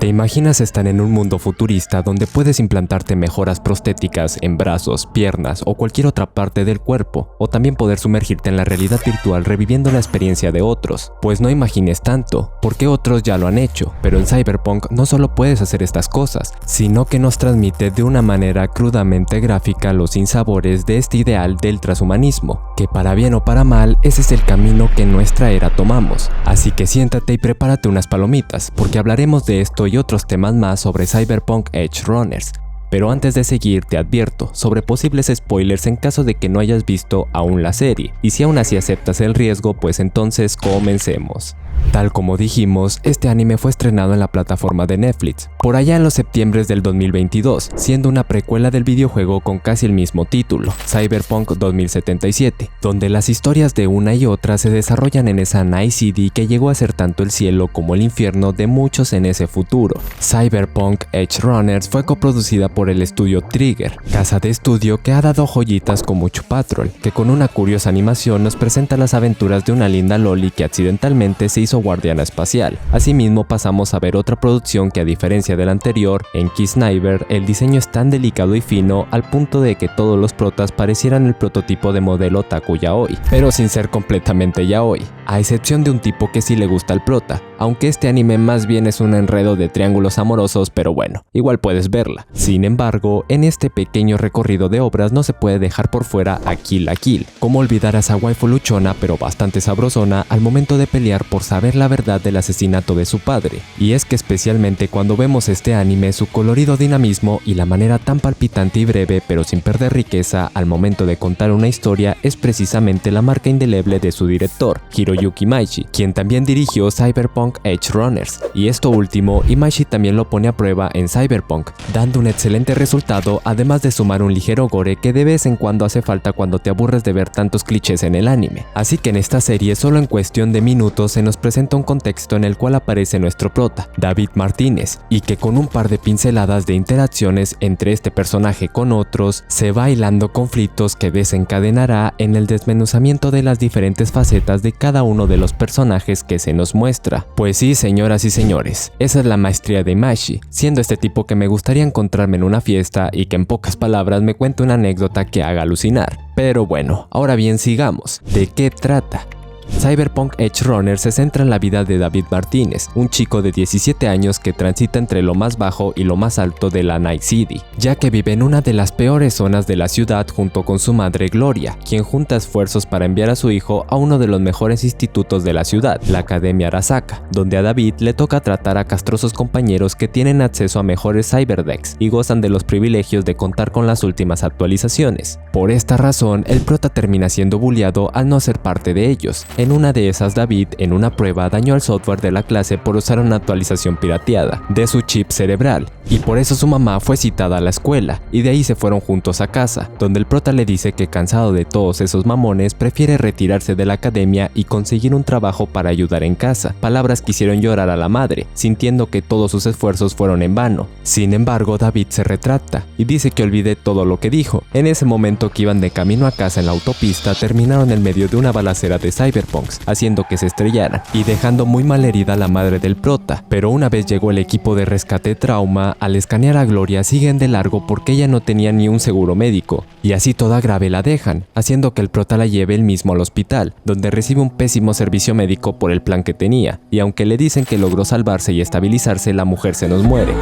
¿Te imaginas estar en un mundo futurista donde puedes implantarte mejoras prostéticas en brazos, piernas o cualquier otra parte del cuerpo? O también poder sumergirte en la realidad virtual reviviendo la experiencia de otros. Pues no imagines tanto, porque otros ya lo han hecho, pero en Cyberpunk no solo puedes hacer estas cosas, sino que nos transmite de una manera crudamente gráfica los sinsabores de este ideal del transhumanismo, que para bien o para mal ese es el camino que en nuestra era tomamos. Así que siéntate y prepárate unas palomitas, porque hablaremos de esto y otros temas más sobre Cyberpunk Edge Runners. Pero antes de seguir te advierto sobre posibles spoilers en caso de que no hayas visto aún la serie, y si aún así aceptas el riesgo, pues entonces comencemos. Tal como dijimos, este anime fue estrenado en la plataforma de Netflix, por allá en los septiembres del 2022, siendo una precuela del videojuego con casi el mismo título, Cyberpunk 2077, donde las historias de una y otra se desarrollan en esa Night City que llegó a ser tanto el cielo como el infierno de muchos en ese futuro. Cyberpunk Edge Runners fue coproducida por el estudio Trigger, casa de estudio que ha dado joyitas como Chu Patrol, que con una curiosa animación nos presenta las aventuras de una linda loli que accidentalmente se hizo guardiana espacial. Asimismo pasamos a ver otra producción que, a diferencia del anterior, en Kiss-Sniper el diseño es tan delicado y fino al punto de que todos los protas parecieran el prototipo de modelo otaku yaoi, pero sin ser completamente yaoi, a excepción de un tipo que sí le gusta al prota, aunque este anime más bien es un enredo de triángulos amorosos, pero bueno, igual puedes verla. Sin embargo, en este pequeño recorrido de obras no se puede dejar por fuera a Kill la Kill. Cómo olvidar a esa waifu luchona pero bastante sabrosona al momento de pelear por saber la verdad del asesinato de su padre. Y es que especialmente cuando vemos este anime, su colorido dinamismo y la manera tan palpitante y breve pero sin perder riqueza al momento de contar una historia es precisamente la marca indeleble de su director, Hiroyuki Imaishi, quien también dirigió Cyberpunk Edge Runners. Y esto último, Imaishi también lo pone a prueba en Cyberpunk, dando un excelente resultado, además de sumar un ligero gore que de vez en cuando hace falta cuando te aburres de ver tantos clichés en el anime. Así que en esta serie, solo en cuestión de minutos, se nos presenta un contexto en el cual aparece nuestro prota, David Martínez, y que con un par de pinceladas de interacciones entre este personaje con otros, se va hilando conflictos que desencadenará en el desmenuzamiento de las diferentes facetas de cada uno de los personajes que se nos muestra. Pues sí, señoras y señores, esa es la maestría de Imaishi, siendo este tipo que me gustaría encontrarme en una fiesta y que en pocas palabras me cuente una anécdota que haga alucinar. Pero bueno, ahora bien, sigamos. ¿De qué trata? Cyberpunk Edge Runner se centra en la vida de David Martínez, un chico de 17 años que transita entre lo más bajo y lo más alto de la Night City, ya que vive en una de las peores zonas de la ciudad junto con su madre Gloria, quien junta esfuerzos para enviar a su hijo a uno de los mejores institutos de la ciudad, la Academia Arasaka, donde a David le toca tratar a castrosos compañeros que tienen acceso a mejores cyberdecks y gozan de los privilegios de contar con las últimas actualizaciones. Por esta razón, el prota termina siendo bulleado al no ser parte de ellos. En una de esas, David, en una prueba, dañó el software de la clase por usar una actualización pirateada de su chip cerebral, y por eso su mamá fue citada a la escuela, y de ahí se fueron juntos a casa, donde el prota le dice que, cansado de todos esos mamones, prefiere retirarse de la academia y conseguir un trabajo para ayudar en casa. Palabras que hicieron llorar a la madre, sintiendo que todos sus esfuerzos fueron en vano. Sin embargo, David se retracta y dice que olvide todo lo que dijo. En ese momento que iban de camino a casa en la autopista, terminaron en medio de una balacera de cyberpunks, haciendo que se estrellaran y dejando muy mal herida a la madre del prota. Pero una vez llegó el equipo de rescate trauma, al escanear a Gloria siguen de largo porque ella no tenía ni un seguro médico, y así toda grave la dejan, haciendo que el prota la lleve él mismo al hospital, donde recibe un pésimo servicio médico por el plan que tenía, y aunque le dicen que logró salvarse y estabilizarse, la mujer se nos muere.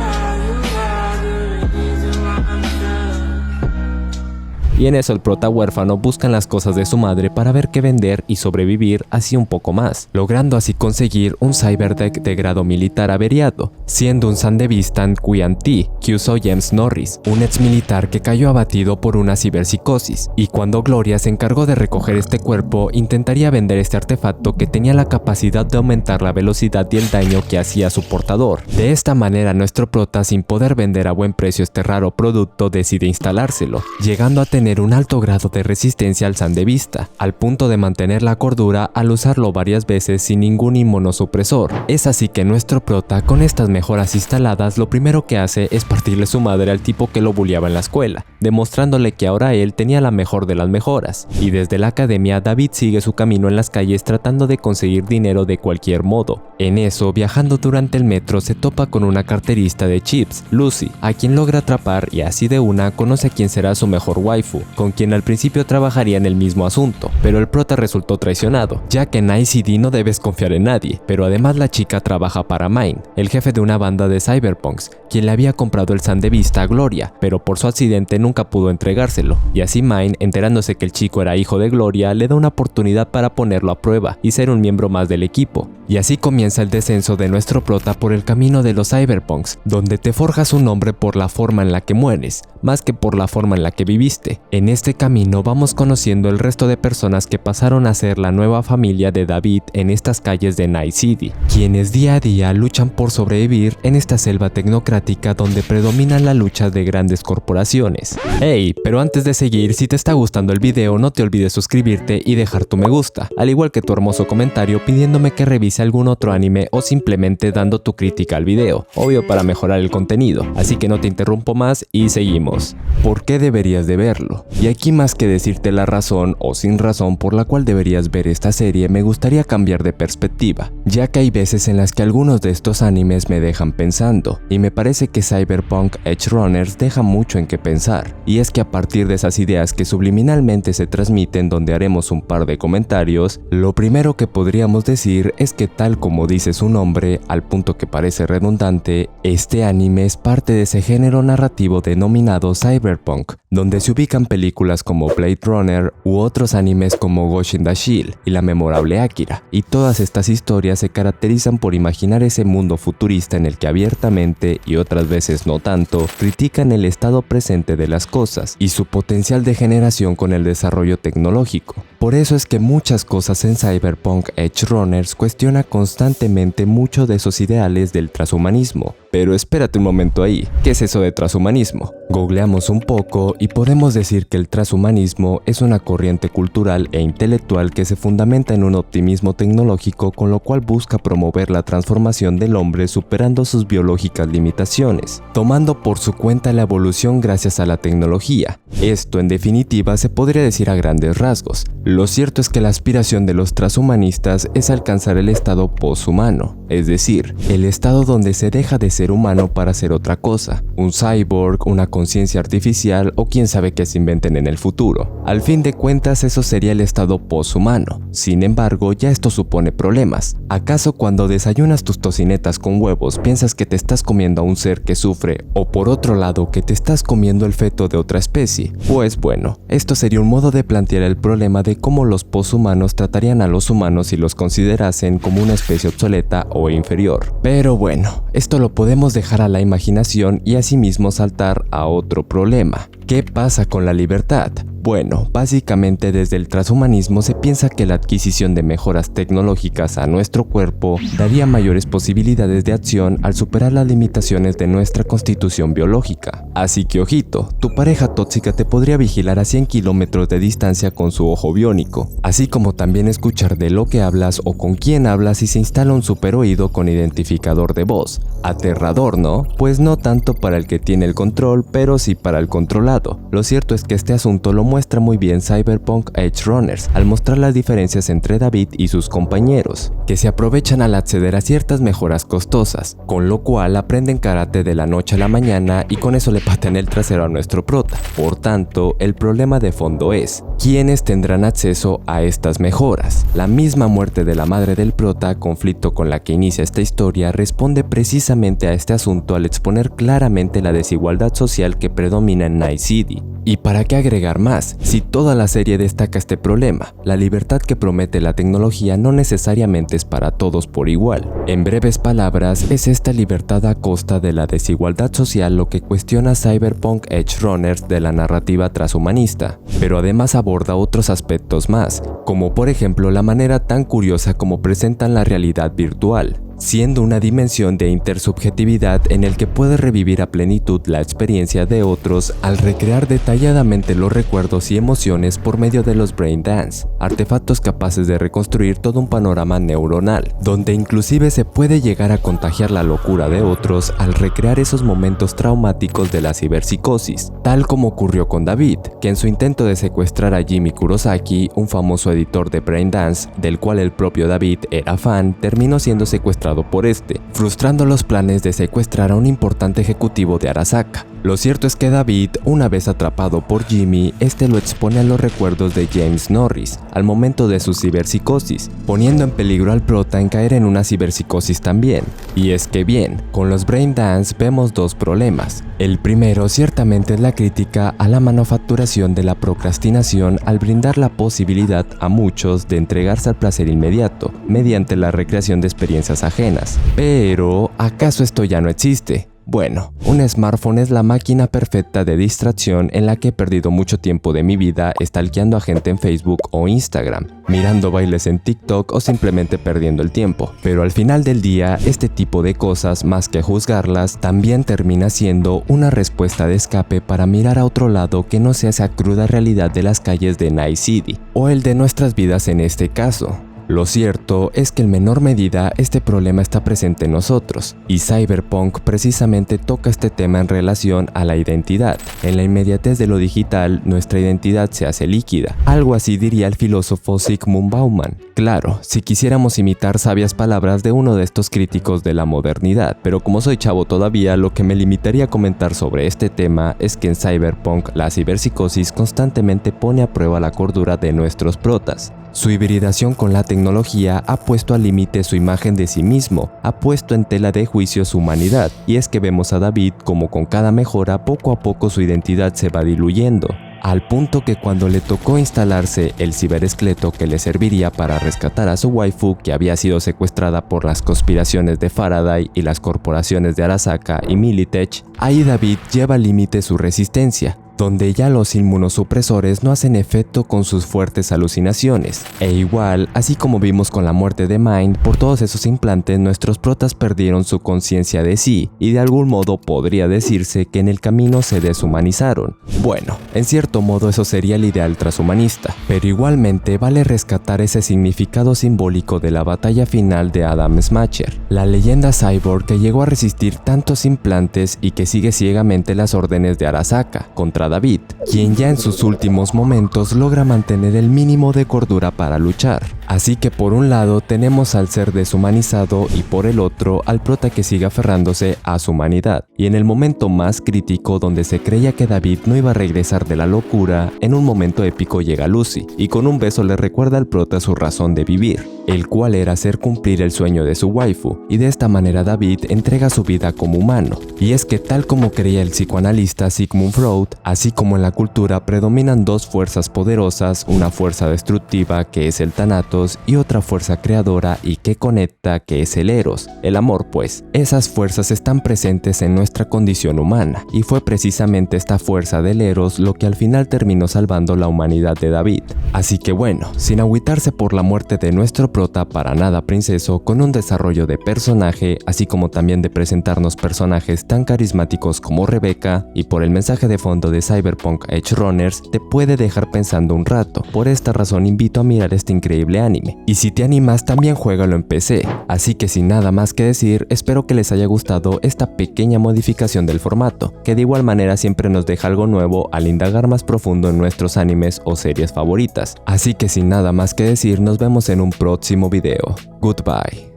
Y en eso el prota huérfano busca las cosas de su madre para ver qué vender y sobrevivir así un poco más, logrando así conseguir un cyberdeck de grado militar averiado, siendo un Sandevistan Quianti, que usó James Norris, un ex militar que cayó abatido por una ciberpsicosis, y cuando Gloria se encargó de recoger este cuerpo, intentaría vender este artefacto que tenía la capacidad de aumentar la velocidad y el daño que hacía su portador. De esta manera nuestro prota, sin poder vender a buen precio este raro producto, decide instalárselo, llegando a tener tener un alto grado de resistencia al Sandevista, al punto de mantener la cordura al usarlo varias veces sin ningún inmunosupresor. Es así que nuestro prota, con estas mejoras instaladas, lo primero que hace es partirle su madre al tipo que lo bulleaba en la escuela, demostrándole que ahora él tenía la mejor de las mejoras. Y desde la academia, David sigue su camino en las calles tratando de conseguir dinero de cualquier modo. En eso, viajando durante el metro, se topa con una carterista de chips, Lucy, a quien logra atrapar y así de una conoce a quien será su mejor waifu, con quien al principio trabajaría en el mismo asunto, pero el prota resultó traicionado, ya que en Night City no debes confiar en nadie, pero además la chica trabaja para Mine, el jefe de una banda de cyberpunks, quien le había comprado el Sandevista a Gloria, pero por su accidente nunca pudo entregárselo, y así Mine, enterándose que el chico era hijo de Gloria, le da una oportunidad para ponerlo a prueba y ser un miembro más del equipo. Y así comienza el descenso de nuestro prota por el camino de los cyberpunks, donde te forjas un nombre por la forma en la que mueres, más que por la forma en la que viviste. En este camino vamos conociendo el resto de personas que pasaron a ser la nueva familia de David en estas calles de Night City, quienes día a día luchan por sobrevivir en esta selva tecnocrática donde predominan las luchas de grandes corporaciones. Hey, pero antes de seguir, si te está gustando el video, no te olvides suscribirte y dejar tu me gusta, al igual que tu hermoso comentario pidiéndome que revise algún otro anime o simplemente dando tu crítica al video, obvio para mejorar el contenido, así que no te interrumpo más y seguimos. ¿Por qué deberías de verlo? Y aquí más que decirte la razón o sin razón por la cual deberías ver esta serie, me gustaría cambiar de perspectiva, ya que hay veces en las que algunos de estos animes me dejan pensando, y me parece que Cyberpunk Edgerunners deja mucho en qué pensar, y es que a partir de esas ideas que subliminalmente se transmiten donde haremos un par de comentarios, lo primero que podríamos decir es que tal como dice su nombre, al punto que parece redundante, este anime es parte de ese género narrativo denominado cyberpunk, donde se ubican películas como Blade Runner u otros animes como Ghost in the Shell y la memorable Akira, y todas estas historias se caracterizan por imaginar ese mundo futurista en el que abiertamente, y otras veces no tanto, critican el estado presente de las cosas y su potencial degeneración con el desarrollo tecnológico. Por eso es que muchas cosas en Cyberpunk Edgerunners cuestiona constantemente mucho de esos ideales del transhumanismo. Pero espérate un momento ahí, ¿qué es eso de transhumanismo? Googleamos un poco y podemos decir que el transhumanismo es una corriente cultural e intelectual que se fundamenta en un optimismo tecnológico con lo cual busca promover la transformación del hombre superando sus biológicas limitaciones, tomando por su cuenta la evolución gracias a la tecnología. Esto en definitiva se podría decir a grandes rasgos. Lo cierto es que la aspiración de los transhumanistas es alcanzar el estado poshumano, es decir, el estado donde se deja de ser humano para ser otra cosa, un cyborg, una conciencia artificial o quién sabe qué se inventen en el futuro. Al fin de cuentas eso sería el estado poshumano. Sin embargo, ya esto supone problemas. ¿Acaso cuando desayunas tus tocinetas con huevos piensas que te estás comiendo a un ser que sufre o por otro lado que te estás comiendo el feto de otra especie? Pues bueno, esto sería un modo de plantear el problema de cómo los poshumanos tratarían a los humanos si los considerasen como una especie obsoleta o inferior. Pero bueno, esto lo podemos dejar a la imaginación y asimismo saltar a otro problema. ¿Qué pasa con la libertad? Bueno, básicamente desde el transhumanismo se piensa que la adquisición de mejoras tecnológicas a nuestro cuerpo daría mayores posibilidades de acción al superar las limitaciones de nuestra constitución biológica. Así que ojito, tu pareja tóxica te podría vigilar a 100 kilómetros de distancia con su ojo biónico, así como también escuchar de lo que hablas o con quién hablas si se instala un super oído con identificador de voz. Aterrador, ¿no? Pues no tanto para el que tiene el control, pero sí para el controlado. Lo cierto es que este asunto lo muestra muy bien Cyberpunk Edgerunners al mostrar las diferencias entre David y sus compañeros, que se aprovechan al acceder a ciertas mejoras costosas, con lo cual aprenden karate de la noche a la mañana y con eso le patean el trasero a nuestro prota. Por tanto, el problema de fondo es, ¿quiénes tendrán acceso a estas mejoras? La misma muerte de la madre del prota, conflicto con la que inicia esta historia, responde precisamente a este asunto al exponer claramente la desigualdad social que predomina en Night City. ¿Y para qué agregar más? Si toda la serie destaca este problema, la libertad que promete la tecnología no necesariamente es para todos por igual. En breves palabras, es esta libertad a costa de la desigualdad social lo que cuestiona Cyberpunk Edgerunners de la narrativa transhumanista, pero además aborda otros aspectos más, como por ejemplo la manera tan curiosa como presentan la realidad virtual. siendo una dimensión de intersubjetividad en el que puedes revivir a plenitud la experiencia de otros al recrear detalladamente los recuerdos y emociones por medio de los Brain Dance, artefactos capaces de reconstruir todo un panorama neuronal, donde inclusive se puede llegar a contagiar la locura de otros al recrear esos momentos traumáticos de la ciberpsicosis, tal como ocurrió con David, que en su intento de secuestrar a Jimmy Kurosaki, un famoso editor de Brain Dance, del cual el propio David era fan, terminó siendo secuestrado por este, frustrando los planes de secuestrar a un importante ejecutivo de Arasaka. Lo cierto es que David, una vez atrapado por Jimmy, este lo expone a los recuerdos de James Norris al momento de su ciberpsicosis, poniendo en peligro al prota en caer en una ciberpsicosis también. Y es que bien, con los Brain Dance vemos dos problemas. El primero ciertamente es la crítica a la manufacturación de la procrastinación al brindar la posibilidad a muchos de entregarse al placer inmediato mediante la recreación de experiencias ajenas. Pero, ¿acaso esto ya no existe? Bueno, un smartphone es la máquina perfecta de distracción en la que he perdido mucho tiempo de mi vida stalkeando a gente en Facebook o Instagram, mirando bailes en TikTok o simplemente perdiendo el tiempo. Pero al final del día, este tipo de cosas, más que juzgarlas, también termina siendo una respuesta de escape para mirar a otro lado que no sea esa cruda realidad de las calles de Night City, o el de nuestras vidas en este caso. Lo cierto es que en menor medida este problema está presente en nosotros, y Cyberpunk precisamente toca este tema en relación a la identidad. En la inmediatez de lo digital, nuestra identidad se hace líquida. Algo así diría el filósofo Zygmunt Bauman. Claro, si quisiéramos imitar sabias palabras de uno de estos críticos de la modernidad, pero como soy chavo todavía, lo que me limitaría a comentar sobre este tema es que en Cyberpunk la ciberpsicosis constantemente pone a prueba la cordura de nuestros protas. Su hibridación con la tecnología ha puesto al límite su imagen de sí mismo, ha puesto en tela de juicio su humanidad, y es que vemos a David como con cada mejora poco a poco su identidad se va diluyendo, al punto que cuando le tocó instalarse el ciberesqueleto que le serviría para rescatar a su waifu que había sido secuestrada por las conspiraciones de Faraday y las corporaciones de Arasaka y Militech, ahí David lleva al límite su resistencia, donde ya los inmunosupresores no hacen efecto con sus fuertes alucinaciones. E igual, así como vimos con la muerte de Mind, por todos esos implantes nuestros protas perdieron su conciencia de sí, y de algún modo podría decirse que en el camino se deshumanizaron. Bueno, en cierto modo eso sería el ideal transhumanista, pero igualmente vale rescatar ese significado simbólico de la batalla final de Adam Smasher, la leyenda cyborg que llegó a resistir tantos implantes y que sigue ciegamente las órdenes de Arasaka contra David, quien ya en sus últimos momentos logra mantener el mínimo de cordura para luchar. Así que por un lado tenemos al ser deshumanizado y por el otro al prota que sigue aferrándose a su humanidad. Y en el momento más crítico donde se creía que David no iba a regresar de la locura, en un momento épico llega Lucy y con un beso le recuerda al prota su razón de vivir, el cual era hacer cumplir el sueño de su waifu, y de esta manera David entrega su vida como humano. Y es que tal como creía el psicoanalista Sigmund Freud, así como en la cultura predominan dos fuerzas poderosas, una fuerza destructiva que es el Thanatos y otra fuerza creadora y que conecta que es el Eros, el amor pues. Esas fuerzas están presentes en nuestra condición humana y fue precisamente esta fuerza del Eros lo que al final terminó salvando la humanidad de David. Así que bueno, sin agüitarse por la muerte de nuestro prota para nada princeso, con un desarrollo de personaje, así como también de presentarnos personajes tan carismáticos como Rebecca, y por el mensaje de fondo de Cyberpunk Edge Runners, te puede dejar pensando un rato. Por esta razón invito a mirar este increíble anime, y si te animas también juégalo en PC. Así que sin nada más que decir, espero que les haya gustado esta pequeña modificación del formato, que de igual manera siempre nos deja algo nuevo al indagar más profundo en nuestros animes o series favoritas. Así que sin nada más que decir, nos vemos en un próximo video. Goodbye.